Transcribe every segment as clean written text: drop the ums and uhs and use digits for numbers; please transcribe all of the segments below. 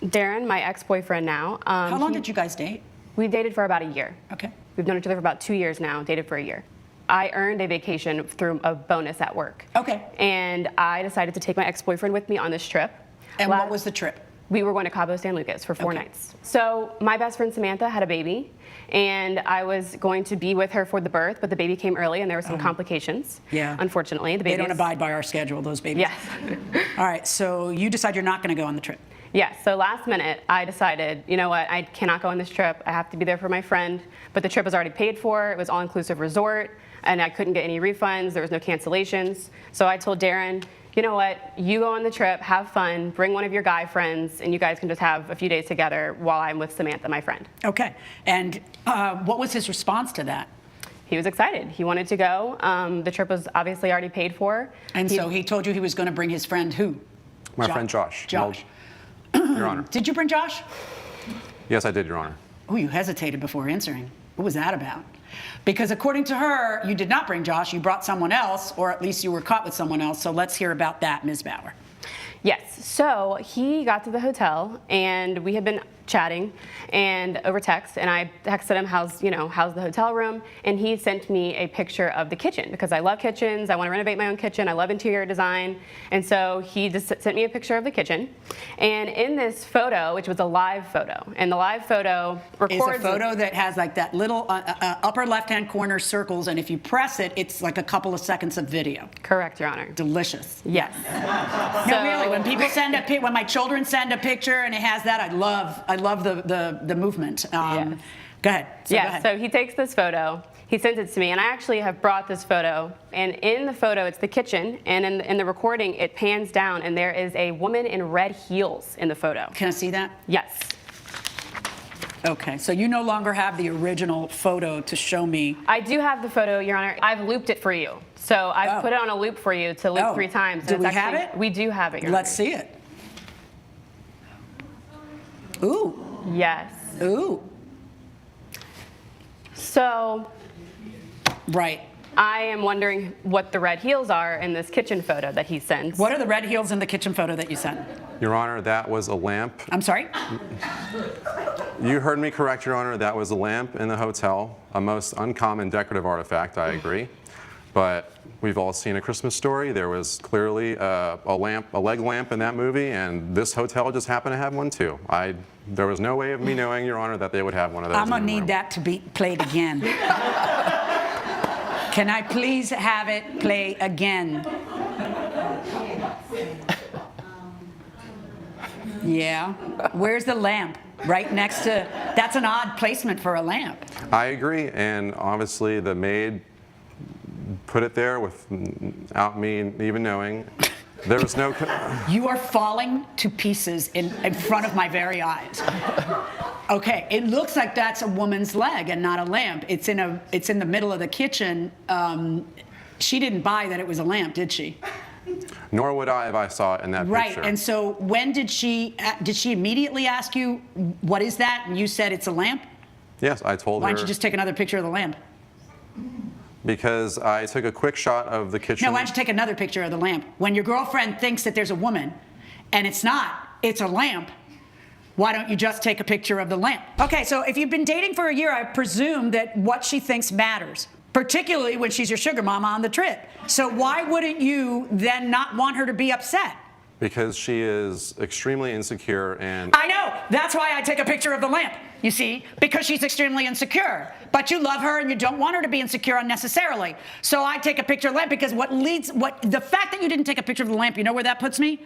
Darren, my ex-boyfriend now. How long did you guys date? We dated for about a year. Okay. We've known each other for about 2 years now, dated for a year. I earned a vacation through a bonus at work. Okay. And I decided to take my ex-boyfriend with me on this trip. And what was the trip? We were going to Cabo San Lucas for 4 nights. So my best friend Samantha had a baby, and I was going to be with her for the birth, but the baby came early and there were some complications. Yeah. Unfortunately, They don't abide by our schedule, those babies. Yes. All right, so you decide you're not going to go on the trip. Yes, so last minute, I decided, you know what, I cannot go on this trip. I have to be there for my friend, but the trip was already paid for. It was all-inclusive resort, and I couldn't get any refunds. There was no cancellations. So I told Darren, you know what, you go on the trip, have fun, bring one of your guy friends, and you guys can just have a few days together while I'm with Samantha, my friend. Okay, and what was his response to that? He was excited. He wanted to go. The trip was obviously already paid for. And so he told you he was going to bring his friend who? My friend Josh. Josh. Your Honor. Did you bring Josh? Yes, I did, Your Honor. Oh, you hesitated before answering. What was that about? Because according to her, you did not bring Josh. You brought someone else, or at least you were caught with someone else. So let's hear about that, Ms. Bauer. Yes, so he got to the hotel and we had been chatting and over text, and I texted him how's the hotel room, and he sent me a picture of the kitchen because I love kitchens. I want to renovate my own kitchen. I love interior design, and so he just sent me a picture of the kitchen. And in this photo, which was a live photo, and the live photo records is a photo that has like that little upper left-hand corner circles, and if you press it, it's like a couple of seconds of video. Correct, Your Honor. Delicious. Yes. No, really. When people send when my children send a picture and it has that, I love the movement. Yes. Go ahead. Go ahead. So he takes this photo, he sends it to me, and I actually have brought this photo. And in the photo, it's the kitchen, and in the recording, it pans down, and there is a woman in red heels in the photo. Can I see that? Yes. Okay, so you no longer have the original photo to show me. I do have the photo, Your Honor. I've looped it for you. So I've put it on a loop for you to loop 3 times. Do we have it? We do have it, Your Honor. Let's see it. Ooh. Yes. Ooh. So. Right. I am wondering what the red heels are in this kitchen photo that he sends. What are the red heels in the kitchen photo that you sent? Your Honor, that was a lamp. I'm sorry? You heard me correct, Your Honor. That was a lamp in the hotel, a most uncommon decorative artifact, I agree. But we've all seen A Christmas Story. There was clearly a leg lamp in that movie, and this hotel just happened to have one too. There was no way of me knowing, Your Honor, that they would have one of those. I'm gonna need that to be played again. Can I please have it play again? Yeah. Where's the lamp? Right next to, that's an odd placement for a lamp. I agree, and obviously the maid put it there without me even knowing. There was no. You are falling to pieces in front of my very eyes. Okay, it looks like that's a woman's leg and not a lamp. It's in the middle of the kitchen. She didn't buy that it was a lamp, did she? Nor would I if I saw it in that picture. Right, and so when did she immediately ask you, what is that? And you said it's a lamp? Yes, I told her. Why don't you just take another picture of the lamp? Because I took a quick shot of the kitchen. No, why don't you take another picture of the lamp? When your girlfriend thinks that there's a woman, and it's not, it's a lamp, why don't you just take a picture of the lamp? Okay, so if you've been dating for a year, I presume that what she thinks matters, particularly when she's your sugar mama on the trip. So why wouldn't you then not want her to be upset? Because she is extremely insecure and... I know, that's why I take a picture of the lamp, you see, because she's extremely insecure. But you love her and you don't want her to be insecure unnecessarily. So I take a picture of the lamp because the fact that you didn't take a picture of the lamp, you know where that puts me?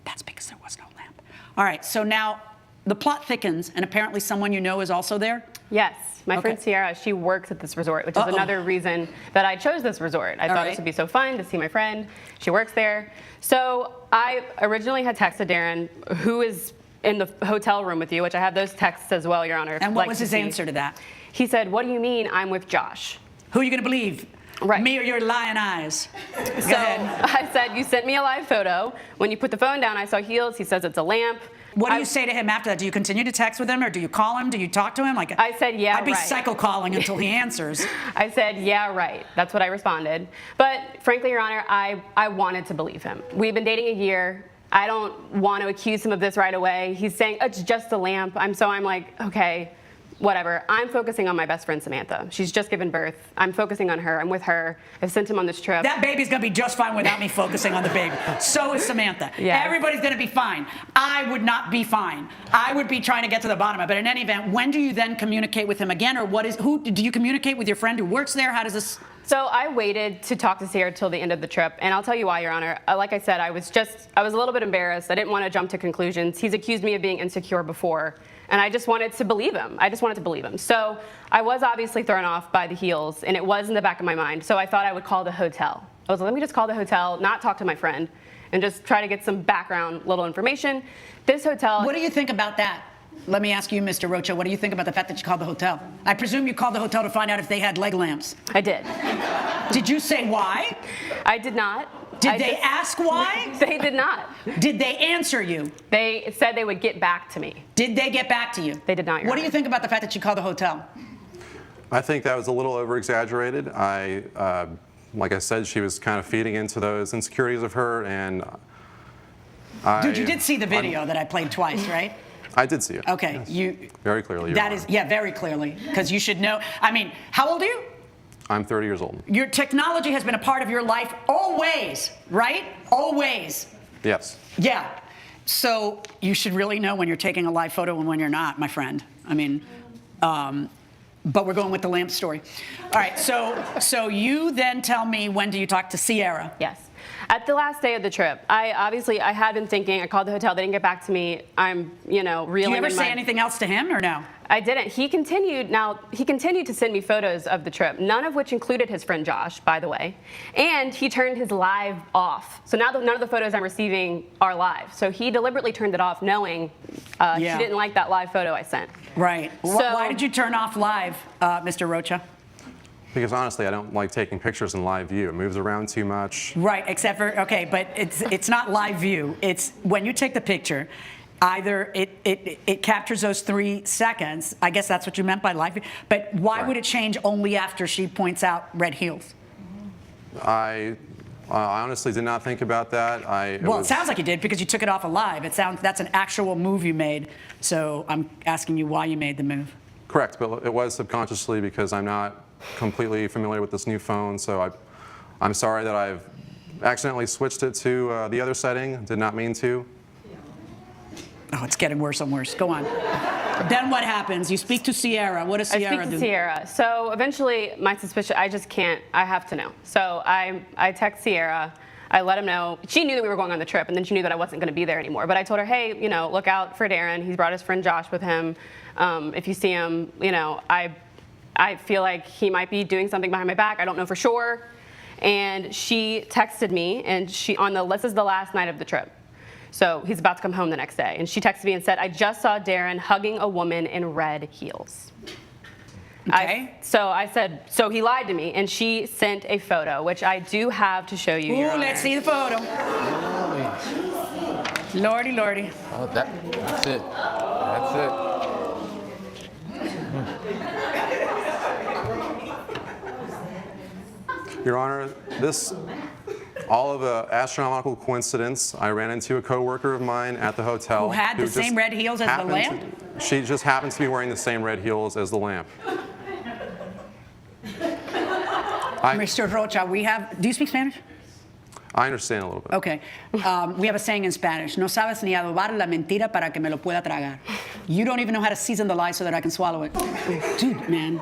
That's because there was no lamp. All right, so now the plot thickens and apparently someone you know is also there? Yes. My friend Sierra, she works at this resort, which is another reason that I chose this resort. I thought this would be so fun to see my friend. She works there. So I originally had texted Darren, who is in the hotel room with you, which I have those texts as well, Your Honor. And what was his answer to that? He said, what do you mean I'm with Josh? Who are you going to believe? Right. Me or your lying eyes? So I said, you sent me a live photo. When you put the phone down, I saw heels. He says it's a lamp. What do you say to him after that? Do you continue to text with him, or do you call him? Do you talk to him? Like I said, yeah, I'd be right. psycho-calling until he answers. I said, yeah, right. That's what I responded. But frankly, Your Honor, I wanted to believe him. We've been dating a year. I don't want to accuse him of this right away. He's saying, it's just a lamp. So I'm like, okay, whatever. I'm focusing on my best friend, Samantha. She's just given birth. I'm focusing on her. I'm with her. I've sent him on this trip. That baby's going to be just fine without me focusing on the baby. So is Samantha. Yes. Everybody's going to be fine. I would not be fine. I would be trying to get to the bottom of it. But in any event, when do you then communicate with him again? Or do you communicate with your friend who works there? How does this... So I waited to talk to Sierra till the end of the trip, and I'll tell you why, Your Honor. Like I said, I was a little bit embarrassed. I didn't want to jump to conclusions. He's accused me of being insecure before, and I just wanted to believe him. So I was obviously thrown off by the heels, and it was in the back of my mind. So I thought I would call the hotel. I was like, let me just call the hotel, not talk to my friend, and just try to get some background, little information. This hotel... What do you think about that? Let me ask you, Mr. Rocha, what do you think about the fact that you called the hotel? I presume you called the hotel to find out if they had leg lamps. I did. Did you say why? I did not. Did they ask why? They did not. Did they answer you? They said they would get back to me. Did they get back to you? They did not, Your What do Honor. you think about the fact that you called the hotel? I think that was a little over-exaggerated. Like I said, she was kind of feeding into those insecurities of her, and Dude, you did see the video that I played twice, right? I did see it. Okay, yes. Very clearly. That is, yeah, very clearly, because you should know. I mean, how old are you? I'm 30 years old. Your technology has been a part of your life always, right? Always. Yes. Yeah. So you should really know when you're taking a live photo and when you're not, my friend. I mean, but we're going with the lamp story. All right. So you then tell me, when do you talk to Sierra? Yes. At the last day of the trip, I had been thinking. I called the hotel. They didn't get back to me. I'm, reeling. Do you ever say anything else to him or no? I didn't. He continued to send me photos of the trip, none of which included his friend Josh, by the way. And he turned his live off. So now none of the photos I'm receiving are live. So he deliberately turned it off, knowing she didn't like that live photo I sent. Right. So, why did you turn off live, Mr. Rocha? Because honestly, I don't like taking pictures in live view. It moves around too much. Right, except for, okay, but it's not live view. It's when you take the picture, either it captures those 3 seconds. I guess that's what you meant by live view. But why would it change only after she points out red heels? I honestly did not think about that. It sounds like you did because you took it off of live. That's an actual move you made. So I'm asking you why you made the move. Correct, but it was subconsciously because I'm not completely familiar with this new phone, so I'm sorry that I've accidentally switched it to the other setting. Did not mean to. Oh, it's getting worse and worse. Go on. Then what happens? You speak to Sierra. What does Sierra do? I speak to Sierra. So eventually, my suspicion, I just can't. I have to know. So I text Sierra. I let him know. She knew that we were going on the trip, and then she knew that I wasn't going to be there anymore. But I told her, hey, look out for Darren. He's brought his friend Josh with him. If you see him, I feel like he might be doing something behind my back. I don't know for sure. And she texted me, and this is the last night of the trip. So he's about to come home the next day. And she texted me and said, I just saw Darren hugging a woman in red heels. Okay. So I said, so he lied to me. And she sent a photo, which I do have to show you. Ooh, let's see the photo. Lordy, lordy. Oh, that's it. That's it. Your Honor, all of an astronomical coincidence. I ran into a coworker of mine at the hotel. Who had the same red heels as the lamp? She just happens to be wearing the same red heels as the lamp. Mr. Rocha, do you speak Spanish? I understand a little bit. Okay. We have a saying in Spanish. No sabes ni adobar la mentira para que me lo pueda tragar. You don't even know how to season the lie so that I can swallow it. Dude, man.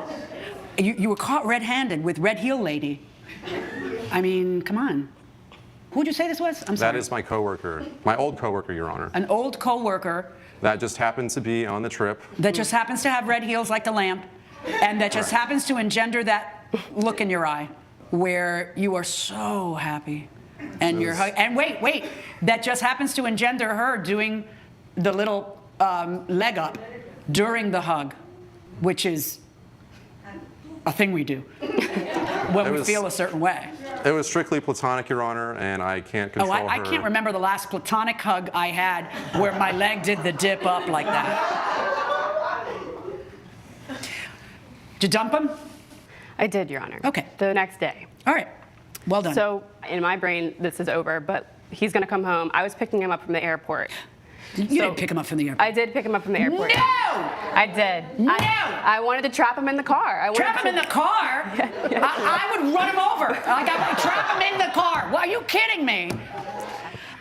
You were caught red-handed with red heel lady. I mean, come on. Who'd you say this was? I'm sorry. That is my coworker, my old coworker, Your Honor. An old coworker. That just happened to be on the trip. That just happens to have red heels like the lamp, and that just happens to engender that look in your eye, where you are so happy, and you're and wait, that just happens to engender her doing the little leg up during the hug, which is a thing we do when we feel a certain way. It was strictly platonic, Your Honor, and I can't control her. I can't remember the last platonic hug I had where my leg did the dip up like that. Did you dump him? I did, Your Honor. Okay. The next day. All right. Well done. So in my brain, this is over, but he's going to come home. I was picking him up from the airport. You didn't pick him up from the airport. I did pick him up from the airport. No! I did. No! I wanted to trap him in the car. Trap him in the car? I would run him over. Like, I would trap him in the car. Well, are you kidding me?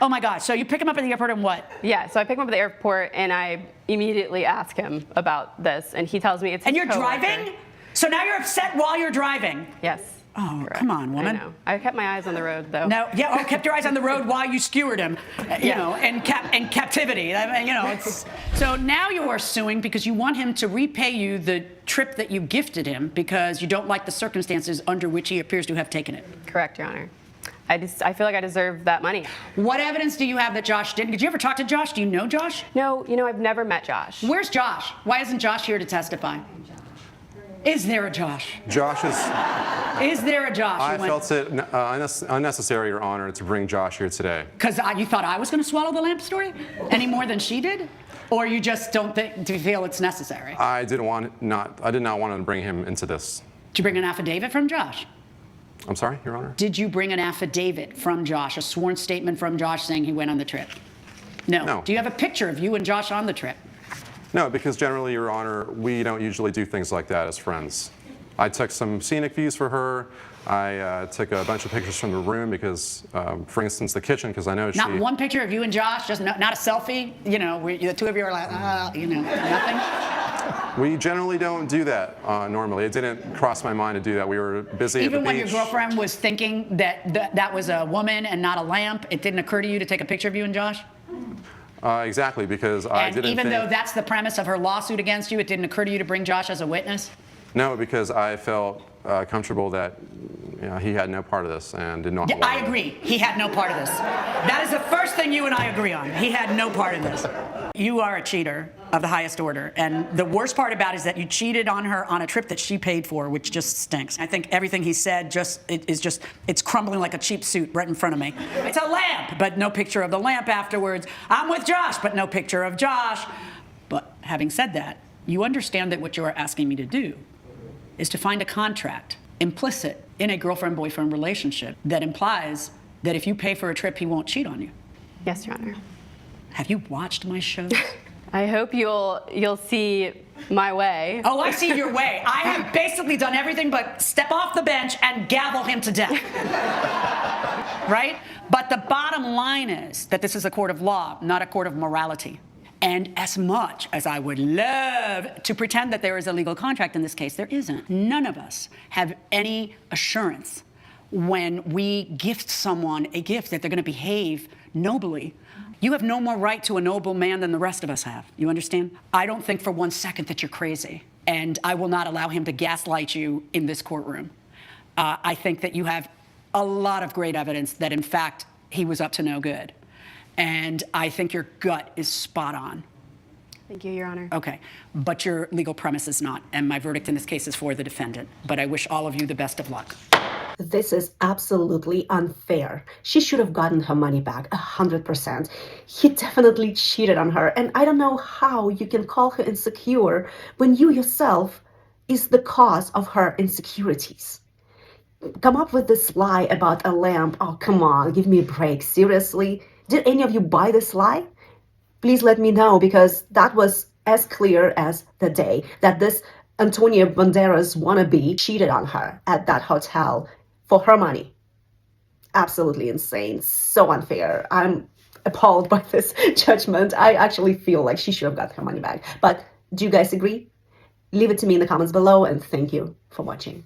Oh my gosh. So you pick him up at the airport and what? Yeah, so I pick him up at the airport and I immediately ask him about this, and he tells me it's his And you're coworker. driving? So now you're upset while you're driving? Yes. Oh, correct. come on, woman. I know. I kept my eyes on the road, though. No, yeah, oh, kept your eyes on the road while you skewered him, you know, in captivity. I mean, you know, it's so now you are suing because you want him to repay you the trip that you gifted him because you don't like the circumstances under which he appears to have taken it. Correct, Your Honor. I feel like I deserve that money. What evidence do you have that Josh didn't? Did you ever talk to Josh? Do you know Josh? No, I've never met Josh. Where's Josh? Why isn't Josh here to testify? Is there a Josh? Josh is. Is there a Josh? I felt it unnecessary, Your Honor, to bring Josh here today. Because you thought I was going to swallow the lamp story any more than she did? Or you just don't feel it's necessary? I did not want to bring him into this. Did you bring an affidavit from Josh? I'm sorry, Your Honor? Did you bring an affidavit from Josh, a sworn statement from Josh saying he went on the trip? No. No. Do you have a picture of you and Josh on the trip? No, because generally, Your Honor, we don't usually do things like that as friends. I took some scenic views for her. I took a bunch of pictures from the room because, for instance, the kitchen, because I know she... Not one picture of you and Josh, just not a selfie? You know, the two of you are like, nothing? We generally don't do that normally. It didn't cross my mind to do that. We were busy Even at the when beach. your girlfriend was thinking that was a woman and not a lamp, it didn't occur to you to take a picture of you and Josh? Exactly, because I didn't even think... though that's the premise of her lawsuit against you, it didn't occur to you to bring Josh as a witness? No, because I felt comfortable that he had no part of this and did not want I agree. He had no part of this. That is the first thing you and I agree on. He had no part in this. You are a cheater of the highest order. And the worst part about it is that you cheated on her on a trip that she paid for, which just stinks. I think everything he said it's crumbling like a cheap suit right in front of me. It's a lamp, but no picture of the lamp afterwards. I'm with Josh, but no picture of Josh. But having said that, you understand that what you are asking me to do is to find a contract implicit in a girlfriend-boyfriend relationship that implies that if you pay for a trip, he won't cheat on you. Yes, Your Honor. Have you watched my shows? I hope you'll see my way. Oh, I see your way. I have basically done everything but step off the bench and gavel him to death. Right? But the bottom line is that this is a court of law, not a court of morality. And as much as I would love to pretend that there is a legal contract in this case, there isn't. None of us have any assurance when we gift someone a gift that they're going to behave nobly. You have no more right to a noble man than the rest of us have. You understand? I don't think for 1 second that you're crazy, and I will not allow him to gaslight you in this courtroom. I think that you have a lot of great evidence that, in fact, he was up to no good. And I think your gut is spot on. Thank you, Your Honor. Okay, but your legal premise is not, and my verdict in this case is for the defendant. But I wish all of you the best of luck. This is absolutely unfair. She should have gotten her money back 100%. He definitely cheated on her, and I don't know how you can call her insecure when you yourself is the cause of her insecurities. Come up with this lie about a lamp. Oh, come on, give me a break. Seriously? Did any of you buy this lie? Please let me know, because that was as clear as the day that this Antonio Banderas wannabe cheated on her at that hotel for her money. Absolutely insane. So unfair. I'm appalled by this judgment. I actually feel like she should have got her money back. But do you guys agree? Leave it to me in the comments below, and thank you for watching.